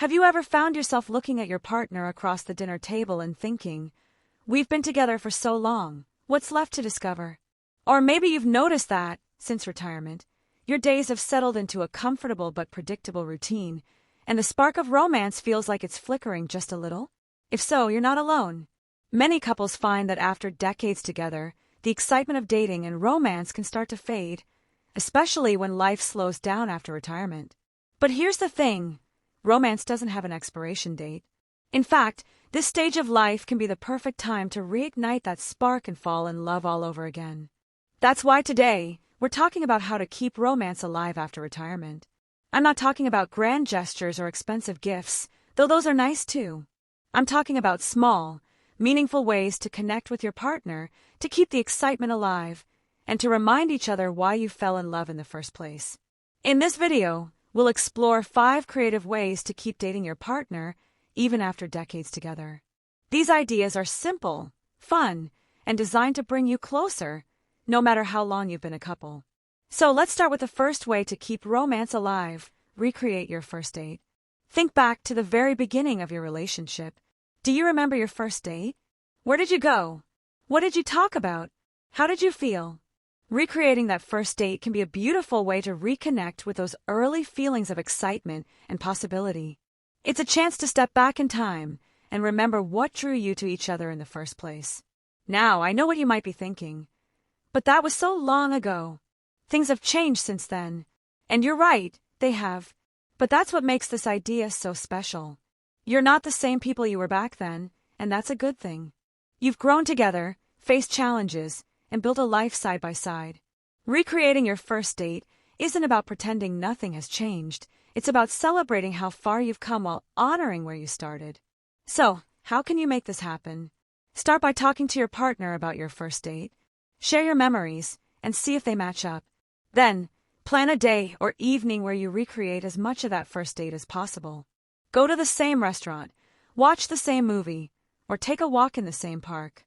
Have you ever found yourself looking at your partner across the dinner table and thinking, we've been together for so long, what's left to discover? Or maybe you've noticed that, since retirement, your days have settled into a comfortable but predictable routine, and the spark of romance feels like it's flickering just a little? If so, you're not alone. Many couples find that after decades together, the excitement of dating and romance can start to fade, especially when life slows down after retirement. But here's the thing. Romance doesn't have an expiration date. In fact, this stage of life can be the perfect time to reignite that spark and fall in love all over again. That's why today, we're talking about how to keep romance alive after retirement. I'm not talking about grand gestures or expensive gifts, though those are nice too. I'm talking about small, meaningful ways to connect with your partner, to keep the excitement alive, and to remind each other why you fell in love in the first place. In this video, we'll explore 5 creative ways to keep dating your partner even after decades together. These ideas are simple, fun, and designed to bring you closer, no matter how long you've been a couple. So let's start with the first way to keep romance alive: recreate your first date. Think back to the very beginning of your relationship. Do you remember your first date? Where did you go? What did you talk about? How did you feel? Recreating that first date can be a beautiful way to reconnect with those early feelings of excitement and possibility. It's a chance to step back in time and remember what drew you to each other in the first place. Now, I know what you might be thinking, but that was so long ago. Things have changed since then. And you're right, they have. But that's what makes this idea so special. You're not the same people you were back then, and that's a good thing. You've grown together, faced challenges, and built a life side by side. Recreating your first date isn't about pretending nothing has changed. It's about celebrating how far you've come while honoring where you started. So, how can you make this happen? Start by talking to your partner about your first date. Share your memories and see if they match up. Then, plan a day or evening where you recreate as much of that first date as possible. Go to the same restaurant, watch the same movie, or take a walk in the same park.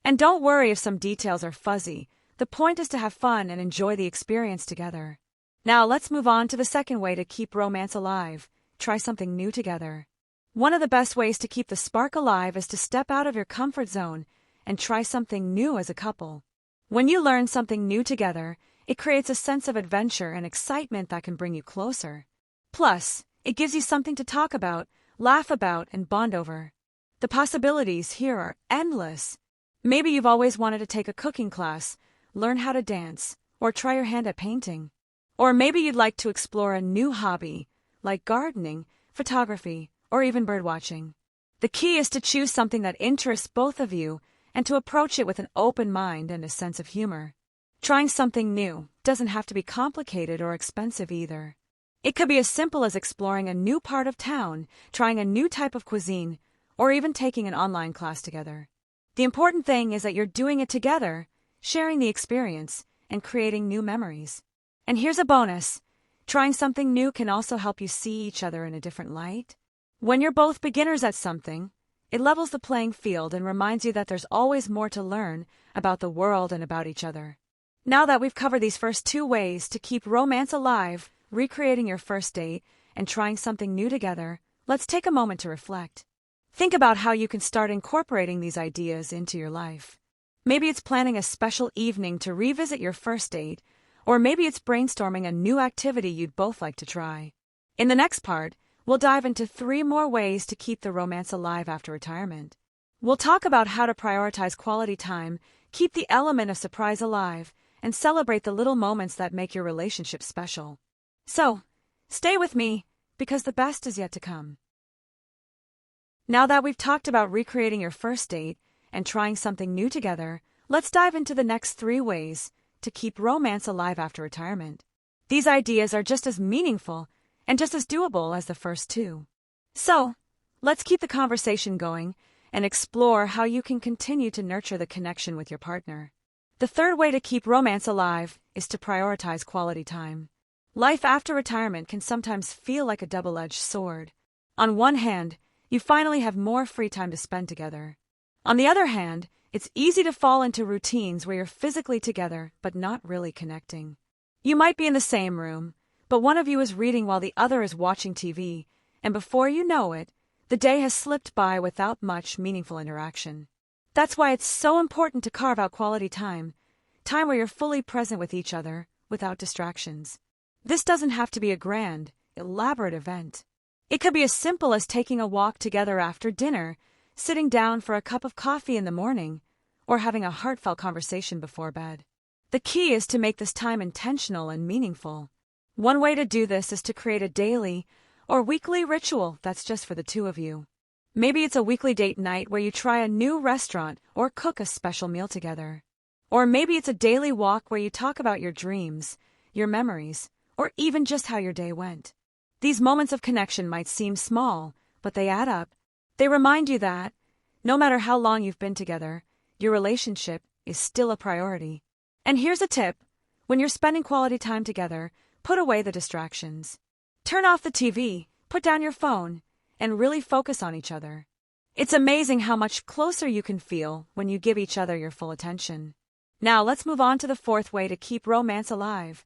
And don't worry if some details are fuzzy. The point is to have fun and enjoy the experience together. Now let's move on to the second way to keep romance alive: try something new together. One of the best ways to keep the spark alive is to step out of your comfort zone and try something new as a couple. When you learn something new together, it creates a sense of adventure and excitement that can bring you closer. Plus, it gives you something to talk about, laugh about, and bond over. The possibilities here are endless. Maybe you've always wanted to take a cooking class, learn how to dance, or try your hand at painting. Or maybe you'd like to explore a new hobby, like gardening, photography, or even birdwatching. The key is to choose something that interests both of you and to approach it with an open mind and a sense of humor. Trying something new doesn't have to be complicated or expensive either. It could be as simple as exploring a new part of town, trying a new type of cuisine, or even taking an online class together. The important thing is that you're doing it together, sharing the experience, and creating new memories. And here's a bonus. Trying something new can also help you see each other in a different light. When you're both beginners at something, it levels the playing field and reminds you that there's always more to learn about the world and about each other. Now that we've covered these first 2 ways to keep romance alive, recreating your first date, and trying something new together, let's take a moment to reflect. Think about how you can start incorporating these ideas into your life. Maybe it's planning a special evening to revisit your first date, or maybe it's brainstorming a new activity you'd both like to try. In the next part, we'll dive into 3 more ways to keep the romance alive after retirement. We'll talk about how to prioritize quality time, keep the element of surprise alive, and celebrate the little moments that make your relationship special. So, stay with me, because the best is yet to come. Now that we've talked about recreating your first date and trying something new together, let's dive into the next 3 ways to keep romance alive after retirement. These ideas are just as meaningful and just as doable as the first 2. So, let's keep the conversation going and explore how you can continue to nurture the connection with your partner. The third way to keep romance alive is to prioritize quality time. Life after retirement can sometimes feel like a double-edged sword. On one hand, you finally have more free time to spend together. On the other hand, it's easy to fall into routines where you're physically together but not really connecting. You might be in the same room, but one of you is reading while the other is watching TV, And before you know it, the day has slipped by without much meaningful interaction. That's why it's so important to carve out quality time where you're fully present with each other without distractions. This doesn't have to be a grand, elaborate event. It could be as simple as taking a walk together after dinner, sitting down for a cup of coffee in the morning, or having a heartfelt conversation before bed. The key is to make this time intentional and meaningful. One way to do this is to create a daily or weekly ritual that's just for the two of you. Maybe it's a weekly date night where you try a new restaurant or cook a special meal together. Or maybe it's a daily walk where you talk about your dreams, your memories, or even just how your day went. These moments of connection might seem small, but they add up. They remind you that, no matter how long you've been together, your relationship is still a priority. And here's a tip. When you're spending quality time together, put away the distractions. Turn off the TV, put down your phone, and really focus on each other. It's amazing how much closer you can feel when you give each other your full attention. Now let's move on to the fourth way to keep romance alive.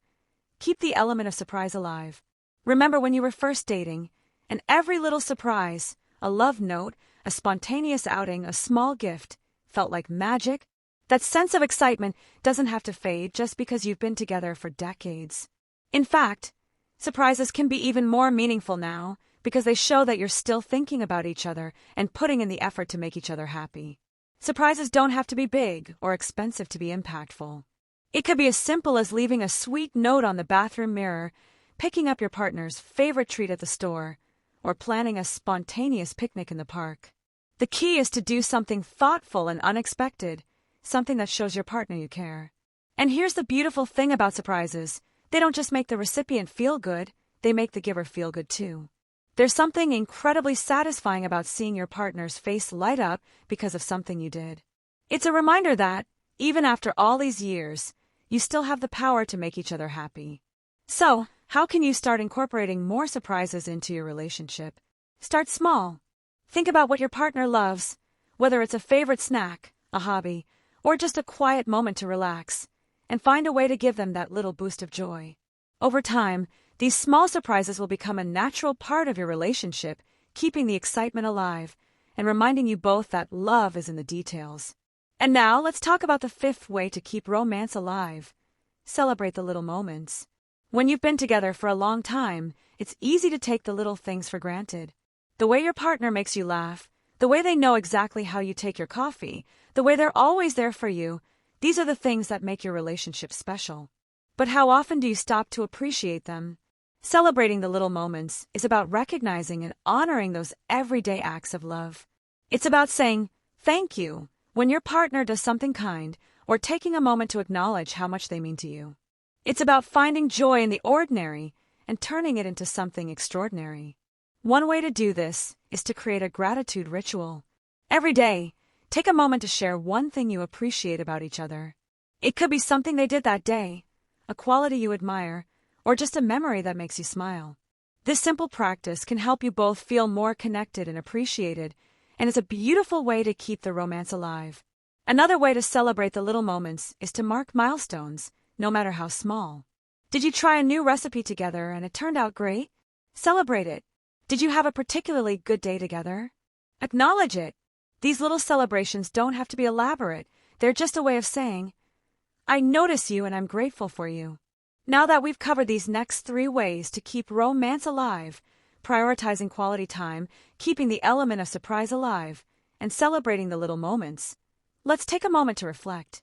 Keep the element of surprise alive. Remember when you were first dating, and every little surprise, a love note, a spontaneous outing, a small gift, felt like magic? That sense of excitement doesn't have to fade just because you've been together for decades. In fact, surprises can be even more meaningful now because they show that you're still thinking about each other and putting in the effort to make each other happy. Surprises don't have to be big or expensive to be impactful. It could be as simple as leaving a sweet note on the bathroom mirror, picking up your partner's favorite treat at the store, or planning a spontaneous picnic in the park. The key is to do something thoughtful and unexpected, something that shows your partner you care. And here's the beautiful thing about surprises. They don't just make the recipient feel good, they make the giver feel good too. There's something incredibly satisfying about seeing your partner's face light up because of something you did. It's a reminder that, even after all these years, you still have the power to make each other happy. So, how can you start incorporating more surprises into your relationship? Start small. Think about what your partner loves, whether it's a favorite snack, a hobby, or just a quiet moment to relax, and find a way to give them that little boost of joy. Over time, these small surprises will become a natural part of your relationship, keeping the excitement alive and reminding you both that love is in the details. And now, let's talk about the fifth way to keep romance alive. Celebrate the little moments. When you've been together for a long time, it's easy to take the little things for granted. The way your partner makes you laugh, the way they know exactly how you take your coffee, the way they're always there for you, these are the things that make your relationship special. But how often do you stop to appreciate them? Celebrating the little moments is about recognizing and honoring those everyday acts of love. It's about saying, thank you, when your partner does something kind, or taking a moment to acknowledge how much they mean to you. It's about finding joy in the ordinary and turning it into something extraordinary. One way to do this is to create a gratitude ritual. Every day, take a moment to share one thing you appreciate about each other. It could be something they did that day, a quality you admire, or just a memory that makes you smile. This simple practice can help you both feel more connected and appreciated, and is a beautiful way to keep the romance alive. Another way to celebrate the little moments is to mark milestones, no matter how small. Did you try a new recipe together and it turned out great? Celebrate it. Did you have a particularly good day together? Acknowledge it. These little celebrations don't have to be elaborate. They're just a way of saying, I notice you and I'm grateful for you. Now that we've covered these next 3 ways to keep romance alive, prioritizing quality time, keeping the element of surprise alive, and celebrating the little moments, let's take a moment to reflect.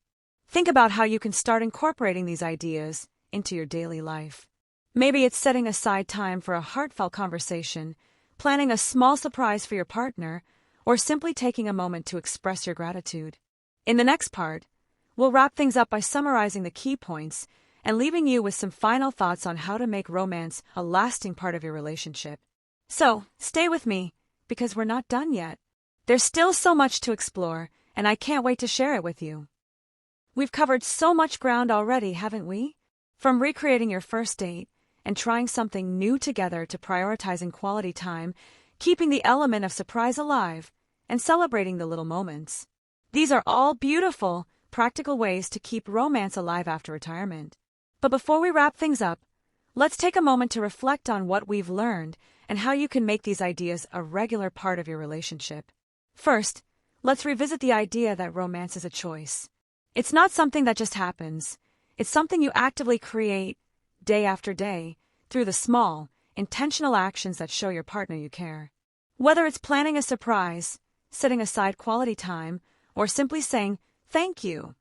Think about how you can start incorporating these ideas into your daily life. Maybe it's setting aside time for a heartfelt conversation, planning a small surprise for your partner, or simply taking a moment to express your gratitude. In the next part, we'll wrap things up by summarizing the key points and leaving you with some final thoughts on how to make romance a lasting part of your relationship. So, stay with me, because we're not done yet. There's still so much to explore, and I can't wait to share it with you. We've covered so much ground already, haven't we? From recreating your first date and trying something new together to prioritizing quality time, keeping the element of surprise alive, and celebrating the little moments. These are all beautiful, practical ways to keep romance alive after retirement. But before we wrap things up, let's take a moment to reflect on what we've learned and how you can make these ideas a regular part of your relationship. First, let's revisit the idea that romance is a choice. It's not something that just happens. It's something you actively create day after day through the small, intentional actions that show your partner you care. Whether it's planning a surprise, setting aside quality time, or simply saying, "Thank you,"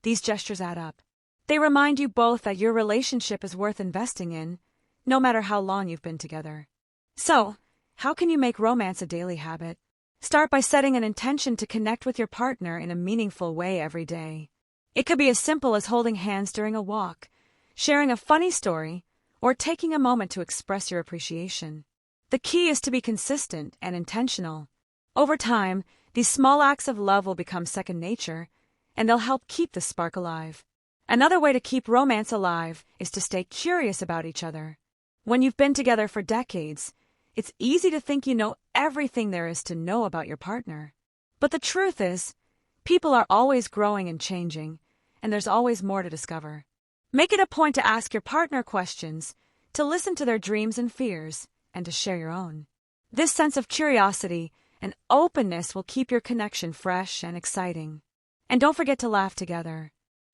these gestures add up. They remind you both that your relationship is worth investing in, no matter how long you've been together. So, how can you make romance a daily habit? Start by setting an intention to connect with your partner in a meaningful way every day. It could be as simple as holding hands during a walk, sharing a funny story, or taking a moment to express your appreciation. The key is to be consistent and intentional. Over time, these small acts of love will become second nature, and they'll help keep the spark alive. Another way to keep romance alive is to stay curious about each other. When you've been together for decades, it's easy to think you know everything there is to know about your partner. But the truth is, people are always growing and changing, and there's always more to discover. Make it a point to ask your partner questions, to listen to their dreams and fears, and to share your own. This sense of curiosity and openness will keep your connection fresh and exciting. And don't forget to laugh together.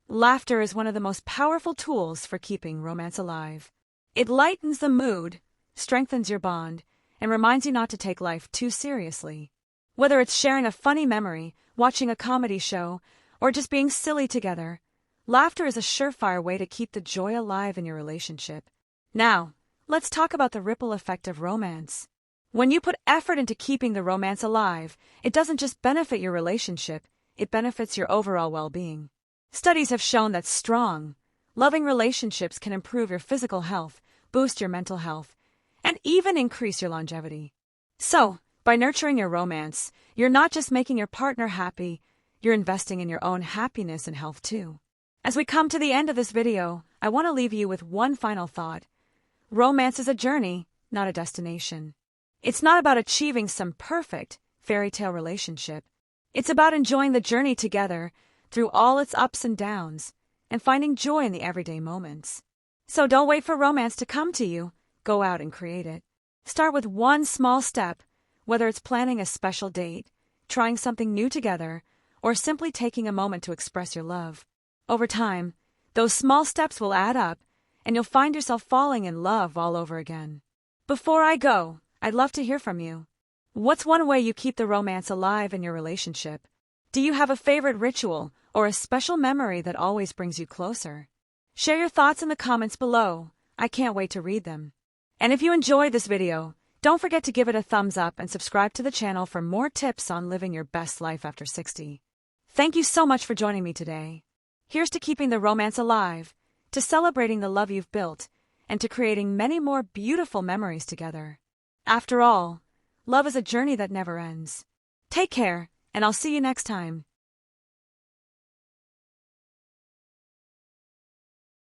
Laughter is one of the most powerful tools for keeping romance alive. It lightens the mood, strengthens your bond, and reminds you not to take life too seriously. Whether it's sharing a funny memory, watching a comedy show, or just being silly together, laughter is a surefire way to keep the joy alive in your relationship. Now, let's talk about the ripple effect of romance. When you put effort into keeping the romance alive, it doesn't just benefit your relationship, it benefits your overall well-being. Studies have shown that strong, loving relationships can improve your physical health, boost your mental health, and even increase your longevity. So, by nurturing your romance, you're not just making your partner happy, you're investing in your own happiness and health too. As we come to the end of this video, I want to leave you with one final thought. Romance is a journey, not a destination. It's not about achieving some perfect fairy tale relationship. It's about enjoying the journey together through all its ups and downs and finding joy in the everyday moments. So don't wait for romance to come to you. Go out and create it. Start with one small step, whether it's planning a special date, trying something new together, or simply taking a moment to express your love. Over time, those small steps will add up, and you'll find yourself falling in love all over again. Before I go, I'd love to hear from you. What's one way you keep the romance alive in your relationship? Do you have a favorite ritual or a special memory that always brings you closer? Share your thoughts in the comments below. I can't wait to read them. And if you enjoyed this video, don't forget to give it a thumbs up and subscribe to the channel for more tips on living your best life after 60. Thank you so much for joining me today. Here's to keeping the romance alive, to celebrating the love you've built, and to creating many more beautiful memories together. After all, love is a journey that never ends. Take care, and I'll see you next time.